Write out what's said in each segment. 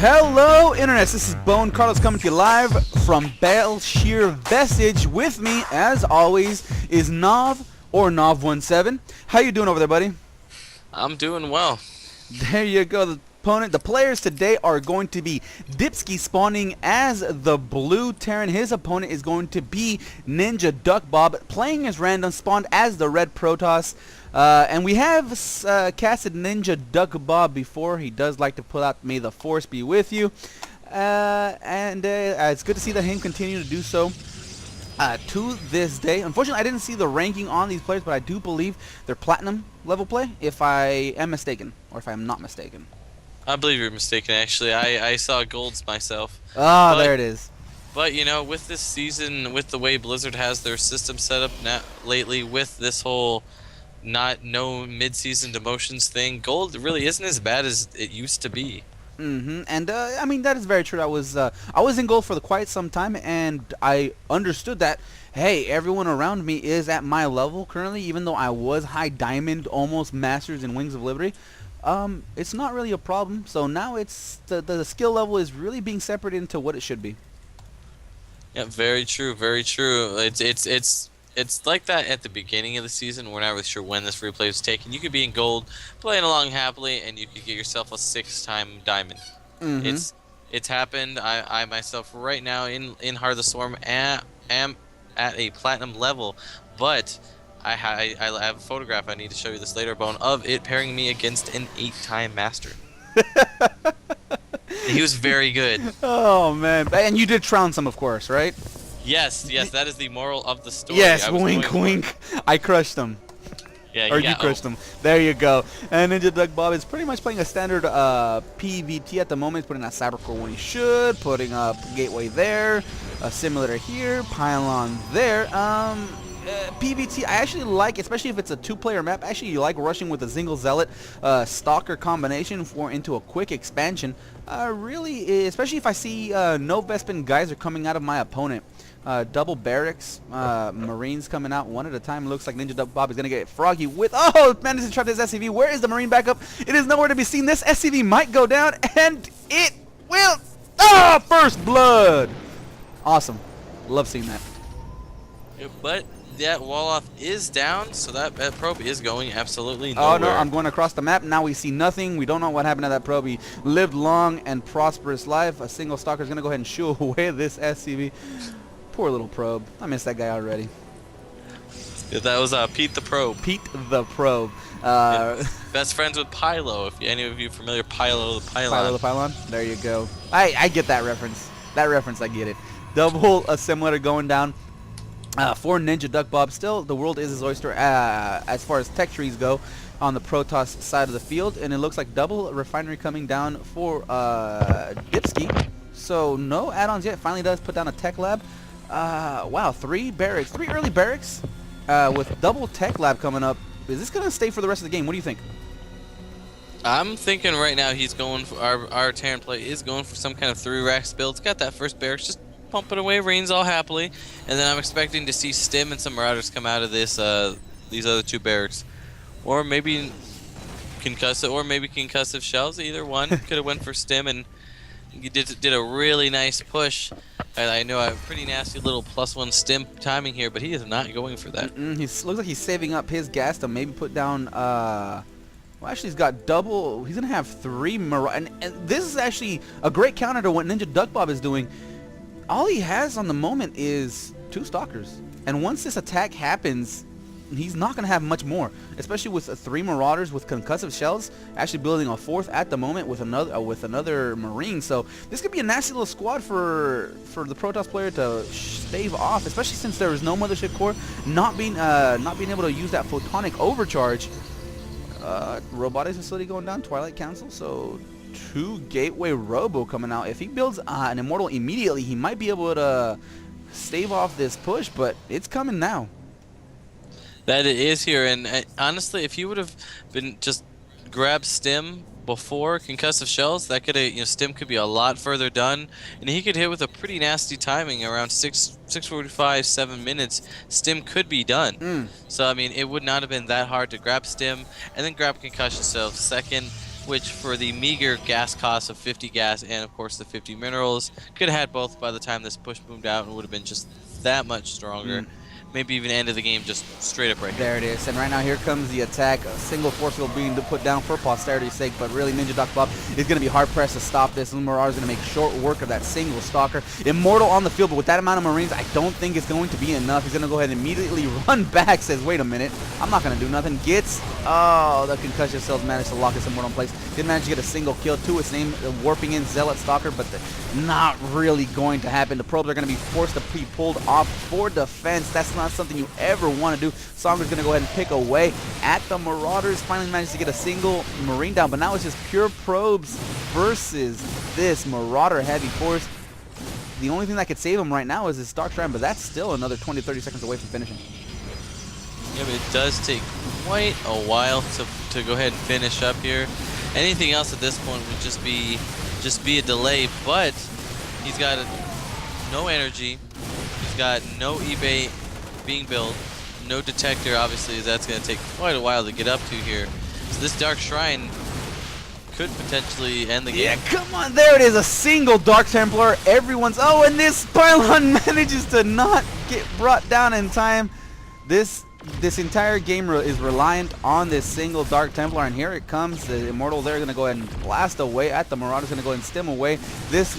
Hello, Internet. This is BoneCarlos coming to you live from Belshire Vestige. With me, as always, is Nov or Nov17. How you doing over there, buddy? I'm doing well. There you go. The players today are going to be Dipski spawning as the blue Terran. His opponent is going to be NinjaDuckBob playing as random, spawned as the red Protoss. And we have casted NinjaDuckBob before. He does like to pull out May the Force be with you. It's good to see that him continue to do so to this day. Unfortunately, I didn't see the ranking on these players, but I do believe they're platinum level play, if I am mistaken, or if I'm not mistaken. I believe you're mistaken, actually. I saw golds myself. Ah, there it is. But, you know, with this season, with the way Blizzard has their system set up now, lately, with this whole no mid-season demotions thing, gold really isn't as bad as it used to be. And I mean, that is very true. I was in gold for quite some time, and I understood that, hey, everyone around me is at my level currently, even though I was high diamond, almost masters in Wings of Liberty. It's not really a problem. So now it's the skill level is really being separated into what it should be. Yeah, very true, very true. It's like that at the beginning of the season. We're not really sure when this replay was taken. You could be in gold, playing along happily, and you could get yourself a 6-time diamond. It's happened. I myself right now in Heart of the Swarm am at a platinum level, but I have a photograph. I need to show you this later, Bone, of it pairing me against an 8-time master. He was very good. Oh man! And you did trounce him, of course, right? Yes, that is the moral of the story. Yes, wink, wink. I crushed him. Yeah, or you crushed him. There you go. And NinjaDuckBob is pretty much playing a standard PVT at the moment. He's putting out Cybercore when he should, putting up Gateway there, a simulator here, Pylon there. PVT, I actually like, especially if it's a 2-player map. Actually, you like rushing with a Zingle Zealot Stalker combination into a quick expansion. Really, especially if I see no Vespin Geyser coming out of my opponent. Double barracks, Marines coming out one at a time. Looks like NinjaDuckBob is going to get froggy with... Oh, managed to trap this SCV. Where is the Marine backup? It is nowhere to be seen. This SCV might go down, and it will... Ah, first blood! Awesome. Love seeing that. Yeah, but that Wolof is down, so that probe is going absolutely nowhere. Oh, no, I'm going across the map. Now we see nothing. We don't know what happened to that probe. He lived long and prosperous life. A single stalker is going to go ahead and shoo away this SCV. Poor little probe. I miss that guy already. Yeah, that was Pete the Probe. Pete the Probe. Best friends with Pylo, if any of you are familiar. Pylo the Pylon. Pylo the Pylon? There you go. I get that reference. That reference, I get it. Double assimilator going down for NinjaDuckBob. Still, the world is his oyster as far as tech trees go on the Protoss side of the field. And it looks like double refinery coming down for Dipski. So no add-ons yet. Finally does put down a tech lab. Wow, 3 early barracks with double tech lab coming up. Is this going to stay for the rest of the game? What do you think? I'm thinking right now he's going for our Terran play is going for some kind of 3-racks build. It's got that first barracks just pumping away Marines all happily, and then I'm expecting to see Stim and some Marauders come out of this these other 2 barracks, or maybe concussive shells. Either one could have went for Stim, and he did a really nice push. I know a pretty nasty little +1 Stim timing here, but he is not going for that. He looks like he's saving up his gas to maybe put down. Well, actually, he's got double. He's gonna have 3 and this is actually a great counter to what NinjaDuckBob is doing. All he has on the moment is 2 stalkers, and once this attack happens, he's not going to have much more, especially with 3 Marauders with concussive shells, actually building a 4th at the moment with another Marine. So this could be a nasty little squad for the Protoss player to stave off, especially since there is no Mothership Core, not being able to use that photonic overcharge. Robotics facility going down, Twilight Council, so 2 Gateway Robo coming out. If he builds an Immortal immediately, he might be able to stave off this push, but it's coming now. That it is here, and honestly, if he would have been just grabbed Stim before concussive shells, that could have, Stim could be a lot further done, and he could hit with a pretty nasty timing around 6:45, 7 minutes. Stim could be done. So I mean, it would not have been that hard to grab Stim and then grab concussion shells second. which for the meager gas cost of 50 gas and of course the 50 minerals, could have had both by the time this push boomed out and would have been just that much stronger. Maybe even end of the game just straight up right here. There it is. And right now here comes the attack. A single force field being put down for posterity's sake, but really NinjaDuckBob is going to be hard-pressed to stop this. Marauder is going to make short work of that single stalker. Immortal on the field, but with that amount of Marines, I don't think it's going to be enough. He's going to go ahead and immediately run back, says, wait a minute, I'm not going to do nothing. Gets, oh, the concussion cells managed to lock this Immortal in place. Did manage to get a single kill to its name, warping in Zealot Stalker, but not really going to happen. The probes are going to be forced to be pulled off for defense. That's not something you ever want to do. Songer's going to go ahead and pick away at the Marauders. Finally managed to get a single Marine down, but now it's just pure probes versus this Marauder heavy force. The only thing that could save him right now is his Dark Shrine, but that's still another 20-30 seconds away from finishing. Yeah, but it does take quite a while to go ahead and finish up here. Anything else at this point would just be a delay, but he's got no energy. He's got no eBay being built, no detector. Obviously, that's going to take quite a while to get up to here. So this Dark Shrine could potentially end the game. Yeah, come on, there it is, a single Dark Templar. Everyone's, oh, and this pylon manages to not get brought down in time. This entire game is reliant on this single Dark Templar, and here it comes. The Immortal there going to go ahead and blast away at the Marauder's going to go ahead and stem away. This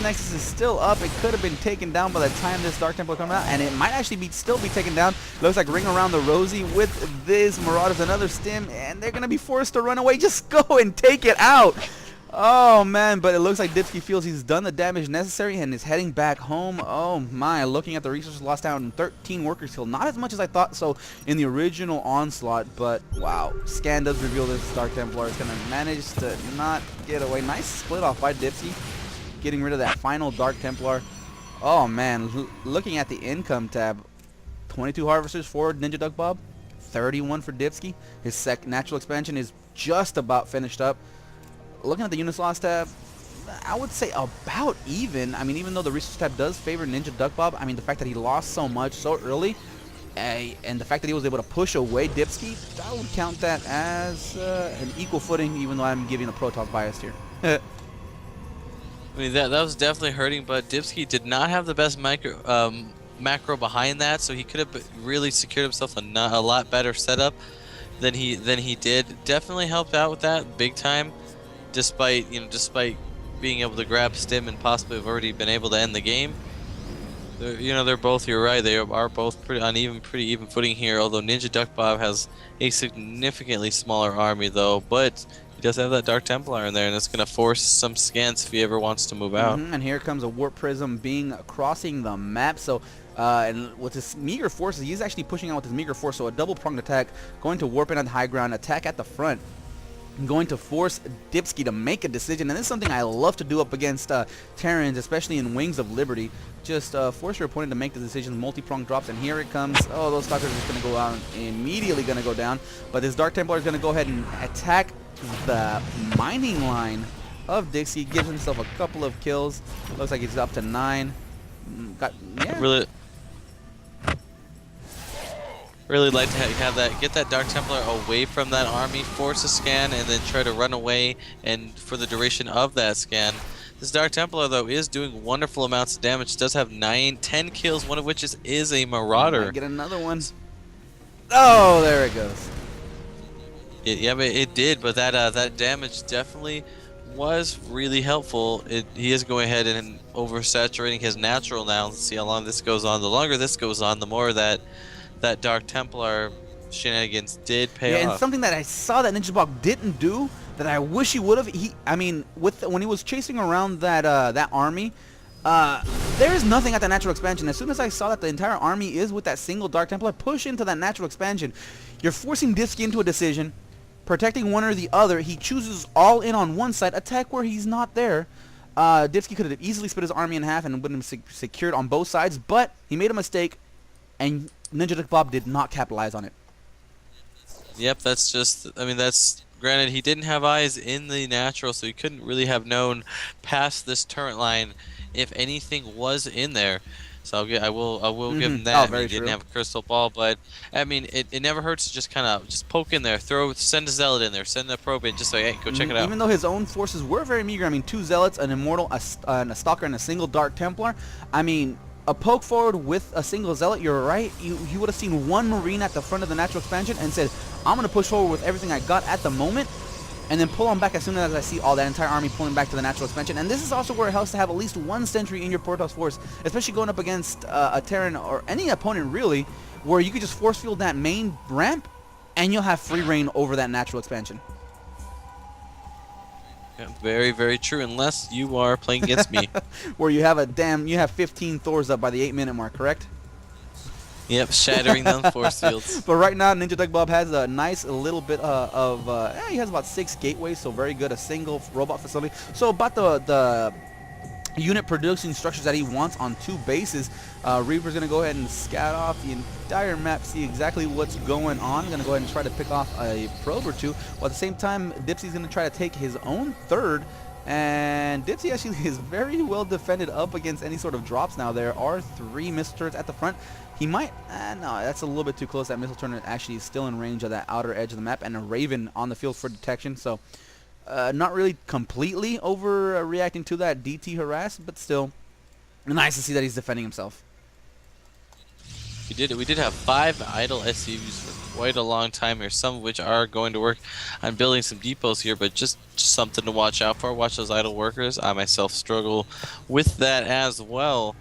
Nexus is still up. It could have been taken down by the time this Dark Templar comes out, and it might actually still be taken down. Looks like Ring Around the Rosie with this Marauder's another stem, and they're going to be forced to run away. Just go and take it out. Oh man, but it looks like Dipski feels he's done the damage necessary and is heading back home. Oh my, looking at the resources lost down, 13 workers killed. Not as much as I thought so in the original onslaught, but wow. Scan does reveal this Dark Templar is going to manage to not get away. Nice split off by Dipski, getting rid of that final Dark Templar. Oh man, looking at the income tab, 22 harvesters for NinjaDuckBob, 31 for Dipski. His natural expansion is just about finished up. Looking at the units lost tab, I would say about even. I mean, even though the resource tab does favor NinjaDuckBob, I mean, the fact that he lost so much so early, and the fact that he was able to push away Dipski, I would count that as an equal footing, even though I'm giving a Protoss bias here. I mean, that was definitely hurting, but Dipski did not have the best macro behind that, so he could have really secured himself a lot better setup than he did. Definitely helped out with that big time. Despite being able to grab stim and possibly have already been able to end the game, they're both. You're right. They are both pretty even footing here. Although NinjaDuckBob has a significantly smaller army, though, but he does have that Dark Templar in there, and it's going to force some scans if he ever wants to move out. And here comes a Warp Prism crossing the map. So. And with his meager forces, he's actually pushing out with his meager force. So a double-pronged attack, going to warp in on the high ground, attack at the front. Going to force Dipski to make a decision, and this is something I love to do up against Terrans, especially in Wings of Liberty. Just force your opponent to make the decision, multi-pronged drops, and here it comes. Oh, those stalkers are just going to go out, immediately going to go down. But this Dark Templar is going to go ahead and attack the mining line of Dipski. Gives himself a couple of kills. Looks like he's up to 9. Really like to have that, get that Dark Templar away from that army, force a scan, and then try to run away and for the duration of that scan. This Dark Templar, though, is doing wonderful amounts of damage. It does have 10 kills, one of which is a Marauder. Get another one. Oh, there it goes. Yeah, but it did, but that damage definitely was really helpful. He is going ahead and oversaturating his natural now. Let's see how long this goes on. The longer this goes on, the more that Dark Templar shenanigans did pay off. Yeah, and something that I saw that NinjaDuckBob didn't do that I wish he would have. I mean, when he was chasing around that army, there is nothing at the natural expansion. As soon as I saw that the entire army is with that single Dark Templar, push into that natural expansion. You're forcing Dipski into a decision, protecting one or the other. He chooses all in on one side, attack where he's not there. Dipski could have easily split his army in half and would have been secured on both sides, but he made a mistake, and NinjaDuckBob did not capitalize on it. Yep, that's just, I mean, that's, granted, he didn't have eyes in the natural, so he couldn't really have known past this turret line if anything was in there. So I will give him Oh, that. I mean, very he didn't true. have a crystal ball, but I mean, it never hurts to just kind of just poke in there, send a zealot in there, send a probe in, just so hey, go check it out. Even though his own forces were very meager, I mean, 2 Zealots, an Immortal, and a Stalker, and a single Dark Templar. I mean, a poke forward with a single Zealot, you're right. You would have seen 1 Marine at the front of the natural expansion and said, I'm going to push forward with everything I got at the moment, and then pull on back as soon as I see all that entire army pulling back to the natural expansion. And this is also where it helps to have at least 1 sentry in your Protoss force, especially going up against a Terran or any opponent really, where you could just force field that main ramp, and you'll have free reign over that natural expansion. Yeah, very, very true. Unless you are playing against me. Where you have 15 Thors up by the 8-minute mark, correct? Yep, shattering them force fields. But right now, NinjaDuckBob has a nice little bit he has about 6 gateways, so very good. A single robot facility. So about the unit producing structures that he wants on 2 bases. Reaper's going to go ahead and scout off the entire map, see exactly what's going on. Going to go ahead and try to pick off a probe or 2. While at the same time, Dipski's going to try to take his own 3rd. And Dipsy actually is very well defended up against any sort of drops now. There are 3 missile turrets at the front. He might, no, that's a little bit too close. That missile turret actually is still in range of that outer edge of the map, and a Raven on the field for detection. So, not really completely overreacting to that DT harass, but still nice to see that he's defending himself. We did have 5 idle SCVs for quite a long time here, some of which are going to work on building some depots here, but just something to watch out for. Watch those idle workers. I myself struggle with that as well.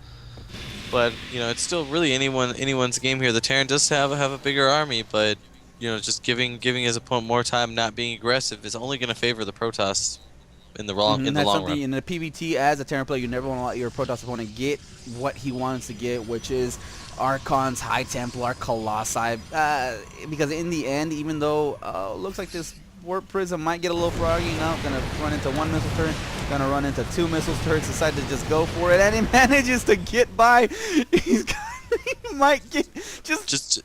But you know, it's still really anyone's game here. The Terran does have a bigger army, but you know, just giving his opponent more time, not being aggressive, is only going to favor the Protoss in the long run. In the PvT, as a Terran player, you never want to let your Protoss opponent get what he wants to get, which is Archons, High Templar, Colossi, because in the end, even though looks like this Warp Prism might get a little froggy, now gonna run into 1 missile turret, gonna run into 2 missile turrets, decide to just go for it, and he manages to get by. He might get just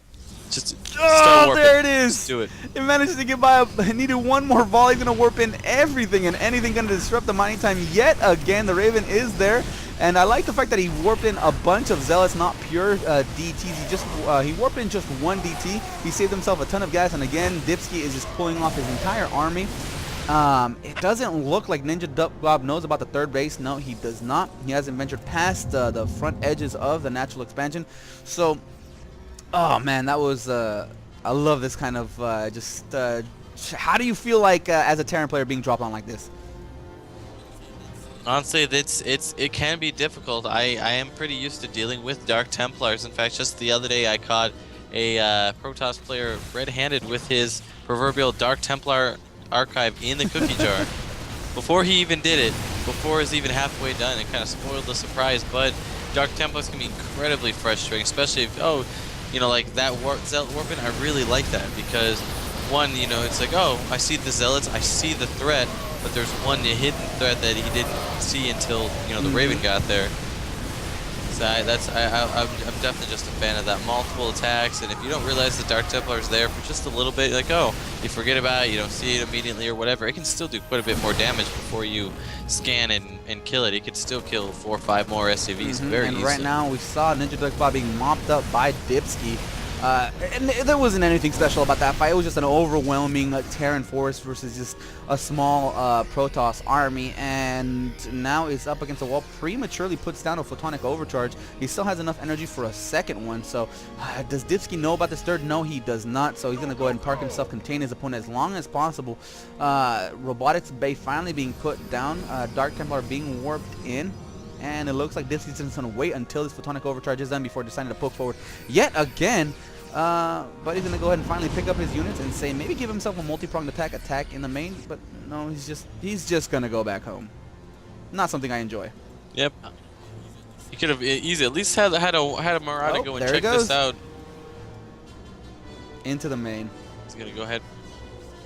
oh, there it is. Just do it. It manages to get by. It needed 1 more volley. He's gonna warp in everything and anything, gonna disrupt the mining time yet again. The Raven is there. And I like the fact that he warped in a bunch of Zealots, not pure DTs. He warped in just 1 DT. He saved himself a ton of gas, and again, Dipski is just pulling off his entire army. It doesn't look like NinjaDuckBob knows about the 3rd base. No, he does not. He hasn't ventured past the front edges of the natural expansion. So, oh man, that was. I love this kind of how do you feel like as a Terran player being dropped on like this? Honestly, it can be difficult. I am pretty used to dealing with Dark Templars. In fact, just the other day I caught a Protoss player red-handed with his proverbial Dark Templar archive in the cookie jar. Before he even did it, before it's even halfway done, it kind of spoiled the surprise. But Dark Templars can be incredibly frustrating, especially if, you know, like that Zealot Warping. I really like that because, one, you know, it's like, oh, I see the Zealots, I see the threat, but there's 1 hidden threat that he didn't see until, you know, the Raven got there. So I'm definitely just a fan of that. Multiple attacks, and if you don't realize the Dark Templar is there for just a little bit, like, oh, you forget about it, you don't see it immediately or whatever, it can still do quite a bit more damage before you scan and kill it. It could still kill 4 or 5 more SCVs very easily. And right now we saw NinjaDuckBob being mopped up by Dipski. And there wasn't anything special about that fight. It was just an overwhelming Terran force versus just a small Protoss army, and now he's up against the wall. Prematurely puts down a Photonic Overcharge. He still has enough energy for a 2nd one. So does Dipski know about this 3rd? No, he does not. So he's going to go ahead and park himself, contain his opponent as long as possible. Robotics Bay finally being put down. Dark Templar being warped in. And it looks like Dipski's just going to wait until this Photonic Overcharge is done before deciding to poke forward yet again. But he's going to go ahead and finally pick up his units and say maybe give himself a multi-pronged attack in the main. But no, he's just going to go back home. Not something I enjoy. Yep. He could have easily at least had a Marauder go and check this out. Into the main. He's going to go ahead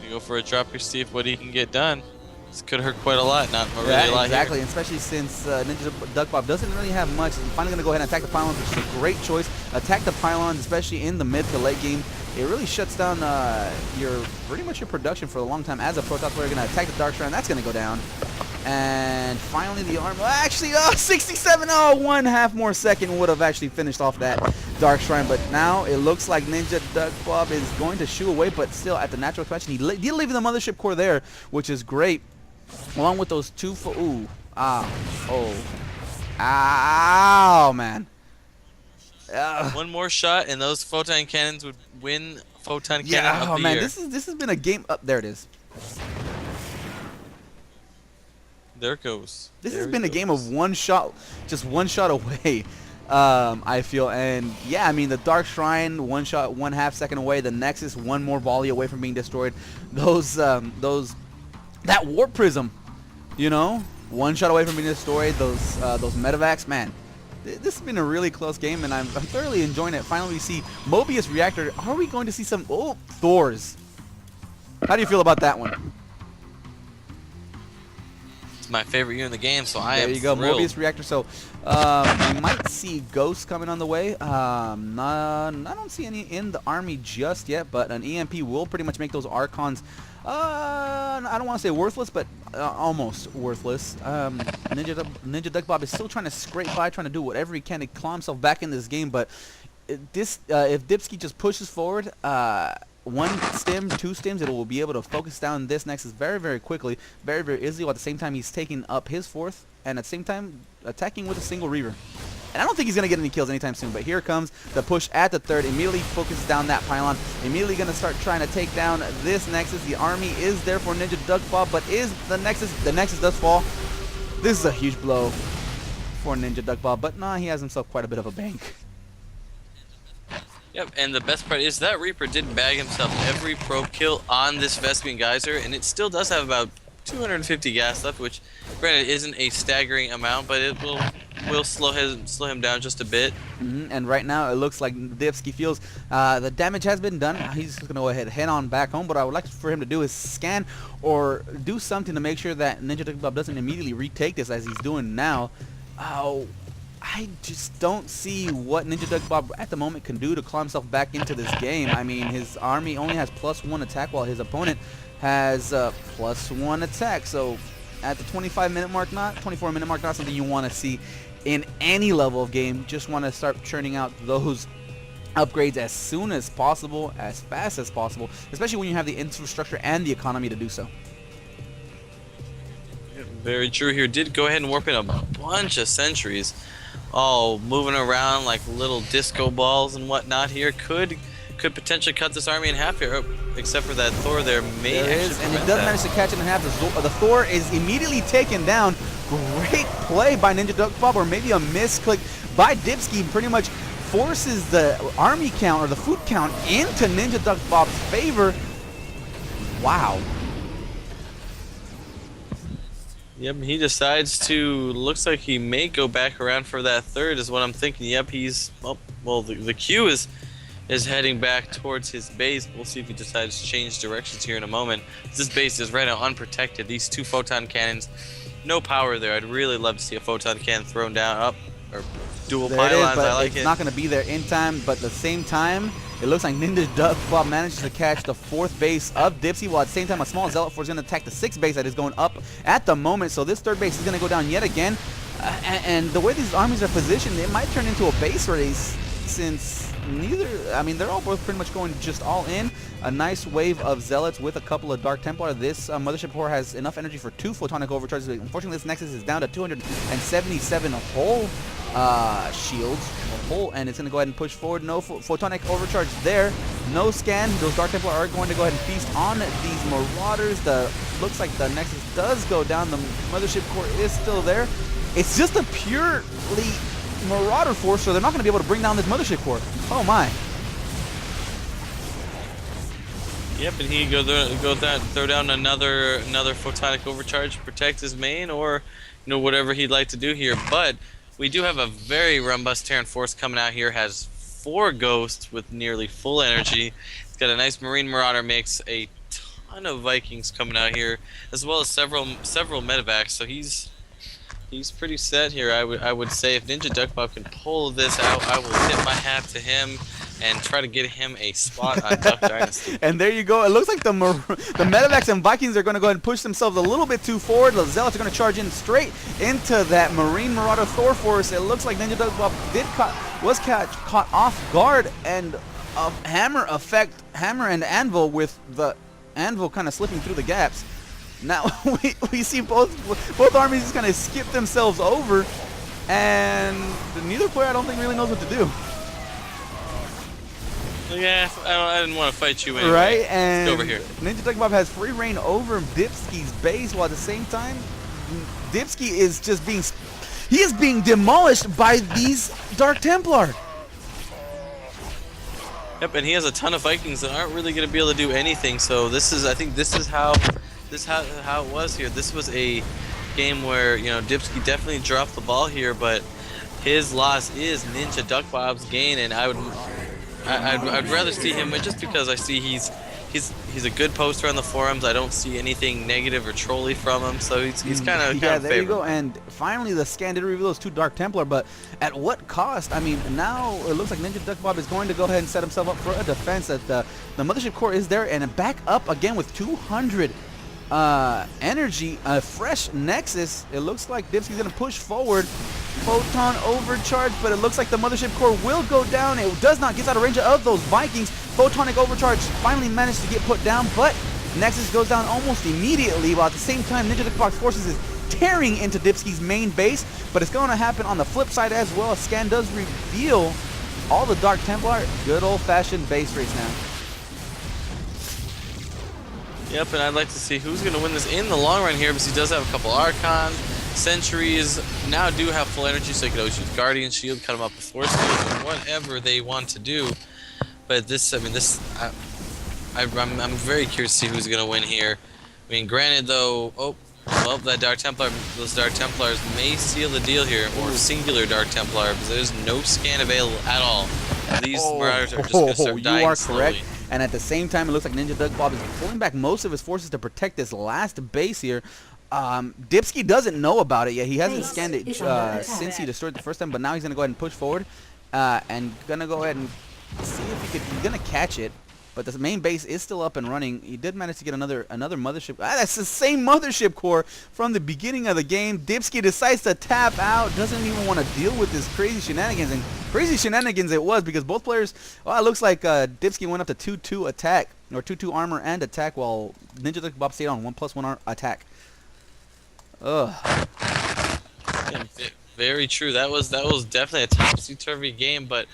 and go for a drop here, see what he can get done. This could hurt quite a lot, not really a lot exactly, here. especially since NinjaDuckBob doesn't really have much. He's finally going to go ahead and attack the pylons, which is a great choice. Attack the pylons, especially in the mid to late game. It really shuts down pretty much your production for a long time. As a Protoss player, you're going to attack the Dark Shrine. That's going to go down. And finally the arm, actually, 67, 1/2 more second would have actually finished off that Dark Shrine. But now it looks like NinjaDuckBob is going to shoo away, but still at the natural expansion. He did leave the Mothership Core there, which is great. Along with those two, ow, man. One more shot and those photon cannons would win photon cannon of the year. This has been a game up. There it is. There it goes. This has been a game of one shot, just one shot away. I feel, and yeah, I mean the Dark Shrine, one shot, 1/2 second away. The Nexus, one more volley away from being destroyed. That Warp Prism, you know, one shot away from being destroyed. Those Medivacs, man. This has been a really close game, and I'm thoroughly enjoying it. Finally, we see Mobius Reactor. Are we going to see some Thors? How do you feel about that one? My favorite unit in the game, so I am there you go, thrilled. Mobius Reactor. So we might see Ghosts coming on the way. I don't see any in the army just yet, but an EMP will pretty much make those Archons, I don't want to say worthless, but almost worthless. NinjaDuckBob is still trying to scrape by, trying to do whatever he can to claw himself back in this game, but if Dipski just pushes forward, one stem, two stems, it will be able to focus down this Nexus very, very quickly, very, very easily, while at the same time he's taking up his fourth, and at the same time attacking with a single Reaver. And I don't think he's going to get any kills anytime soon, but here comes the push at the third, immediately focuses down that pylon, immediately going to start trying to take down this Nexus. The army is there for NinjaDuckBob, but is the Nexus does fall. This is a huge blow for NinjaDuckBob, but nah, he has himself quite a bit of a bank. Yep, and the best part is that Reaper did bag himself every probe kill on this Vespian Geyser, and it still does have about 250 gas left, which granted isn't a staggering amount, but it will slow him down just a bit. And right now it looks like Dipski feels the damage has been done. He's just gonna go ahead and head on back home. What I would like for him to do is scan or do something to make sure that NinjaDuckBob doesn't immediately retake this as he's doing now. I just don't see what NinjaDuckBob at the moment can do to claw himself back into this game. I mean, his army only has +1 attack while his opponent has +1 attack. So at the 25-minute mark, 24-minute mark, not something you want to see in any level of game. Just want to start churning out those upgrades as soon as possible, as fast as possible, especially when you have the infrastructure and the economy to do so. Very true here. Did go ahead and warp in a bunch of sentries. Oh, moving around like little disco balls and whatnot here could potentially cut this army in half here, except for that Thor there may there actually is, and it prevent does that. manage to catch it in half. The Thor is immediately taken down. Great play by NinjaDuckBob, or maybe a misclick by Dipski, pretty much forces the army count or the food count into NinjaDuckBob's favor. Wow. Yep, he decides to, looks like he may go back around for that third is what I'm thinking. Yep, he's, well, the Q is heading back towards his base. We'll see if he decides to change directions here in a moment. This base is right now unprotected. These two photon cannons, no power there. I'd really love to see a photon cannon thrown down up, or dual pylons. But I like it's it. not going to be there in time, but at the same time, it looks like NinjaDuckBob manages to catch the fourth base of Dipsy, while at the same time a small Zealot Force is going to attack the sixth base that is going up at the moment. So this third base is going to go down yet again. And the way these armies are positioned, it might turn into a base race, since they're all both pretty much going just all in. A nice wave of Zealots with a couple of Dark Templar. This Mothership Core has enough energy for 2 Photonic Overcharges. Unfortunately, this Nexus is down to 277 whole shields, and it's going to go ahead and push forward. No Photonic Overcharge there. No scan. Those Dark Templar are going to go ahead and feast on these Marauders. Looks like the Nexus does go down. The Mothership Core is still there. It's just a purely Marauder force, so they're not going to be able to bring down this Mothership Core. Oh my. Yep, and he throw down another Photonic Overcharge to protect his main, or whatever he'd like to do here. But we do have a very robust Terran force coming out here. Has 4 Ghosts with nearly full energy. It's got a nice Marine Marauder mix, a ton of Vikings coming out here, as well as several Medivacs. So he's pretty set here. I would say if NinjaDuckBob can pull this out, I will tip my hat to him. and try to get him a spot on Duck Dynasty. And there you go. It looks like the Medevacs and Vikings are going to go ahead and push themselves a little bit too forward. The Zealots are going to charge in straight into that Marine Marauder Thor force. It looks like NinjaDuckBob was caught off guard, and a hammer and anvil, with the anvil kind of slipping through the gaps. Now we see both armies just kind of skip themselves over, and neither player, I don't think, really knows what to do. Yeah, I didn't want to fight you anyway. Right, and over here. NinjaDuckBob has free reign over Dipski's base, while at the same time, Dipski is just being demolished by these Dark Templar. Yep, and he has a ton of Vikings that aren't really going to be able to do anything. So I think this is how it was here. This was a game where, you know, Dipski definitely dropped the ball here, but his loss is NinjaDuckBob's gain, and I'd rather see him win, just because I see he's a good poster on the forums. I don't see anything negative or trolly from him, so he's kind of there favored. you go. And finally, the scan did reveal those two Dark Templar, but at what cost? I mean, now it looks like NinjaDuckBob is going to go ahead and set himself up for a defense. That the Mothership Core is there, and back up again with 200 energy, a fresh Nexus. It looks like Dipski's going to push forward. Photon overcharge, but it looks like the Mothership Core will go down. It does not get out of range of those Vikings. Photonic overcharge finally managed to get put down, but Nexus goes down almost immediately, while at the same time NinjaDuckBob's forces is tearing into Dipski's main base. But it's going to happen on the flip side as well. A scan does reveal all the Dark Templar. Good old-fashioned base race now. Yep, and I'd like to see who's going to win this in the long run here, because he does have a couple Archons. Sentries now do have full energy, so they could always use Guardian Shield, cut them up with Force Field, and whatever they want to do. But this, I mean, I'm very curious to see who's going to win here. I mean, granted, though, well, that those Dark Templars may seal the deal here, or singular Dark Templar, because there's no scan available at all. These Marauders are just going to start dying you are slowly. correct. And at the same time, it looks like NinjaDuckBob is pulling back most of his forces to protect this last base here. Dipski doesn't know about it yet. He hasn't scanned it since he destroyed it the first time, but now he's going to go ahead and push forward and going to go ahead and see if he's going to catch it. But the main base is still up and running. He did manage to get another mothership. That's the same Mothership Core from the beginning of the game. Dipski decides to tap out, doesn't even want to deal with this crazy shenanigans. And crazy shenanigans it was, because both players, well, it looks like Dipski went up to 2-2 attack, or 2-2 armor and attack, while NinjaDuckBob stayed on 1+1 attack. Ugh. Yeah, very true. That was definitely a topsy-turvy game, but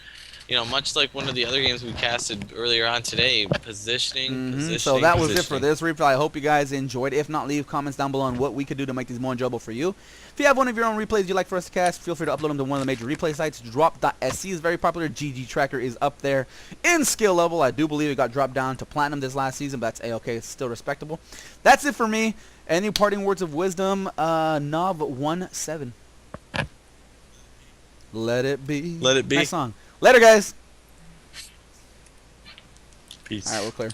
you know, much like one of the other games we casted earlier on today, positioning. So that was it for this replay. I hope you guys enjoyed. If not, leave comments down below on what we could do to make these more enjoyable for you. If you have one of your own replays you'd like for us to cast, feel free to upload them to one of the major replay sites. Drop.sc is very popular. GG Tracker is up there in skill level. I do believe it got dropped down to platinum this last season, but that's A-okay. It's still respectable. That's it for me. Any parting words of wisdom? Nov17. Let it be. Let it be. Nice song. Later, guys. Peace. All right, we're clear.